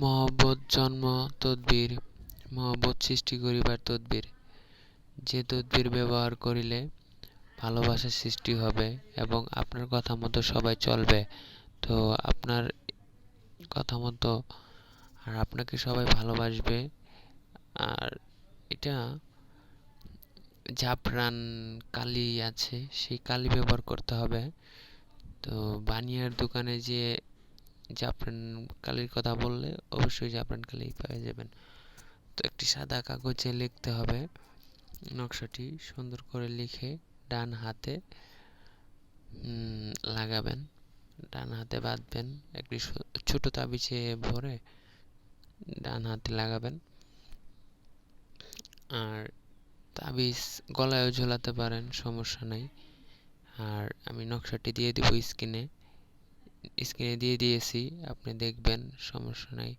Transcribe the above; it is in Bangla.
মহব্বত জন্ম তদ্বির, মহব্বত সৃষ্টি করিবার তদ্বির। যে তদ্বির ব্যবহার করিলে ভালোবাসার সৃষ্টি হবে এবং আপনার কথা মতো সবাই চলবে। তো আপনার কথা মতো আর আপনাকে সবাই ভালোবাসবে। আর এটা জাফরান কালি আছে, সেই কালি ব্যবহার করতে হবে। তো বানিয়ার দোকানে যে জাফরান কালির কথা বললে অবশ্যই জাফরান কালি পেয়ে যাবেন। তো একটি সাদা কাগজে লিখতে হবে, নকশাটি সুন্দর করে লিখে ডান হাতে লাগাবেন, ডান হাতে বাঁধবেন, একটি ছোট তাবিজে ভরে ডান হাতে লাগাবেন। আর তাবিজ গলায়ও ঝোলাতে পারেন, সমস্যা নেই। আর আমি নকশাটি দিয়ে দিব স্ক্রিনে দিয়ে দিয়েছি, আপনি দেখবেন, সমস্যা নাই।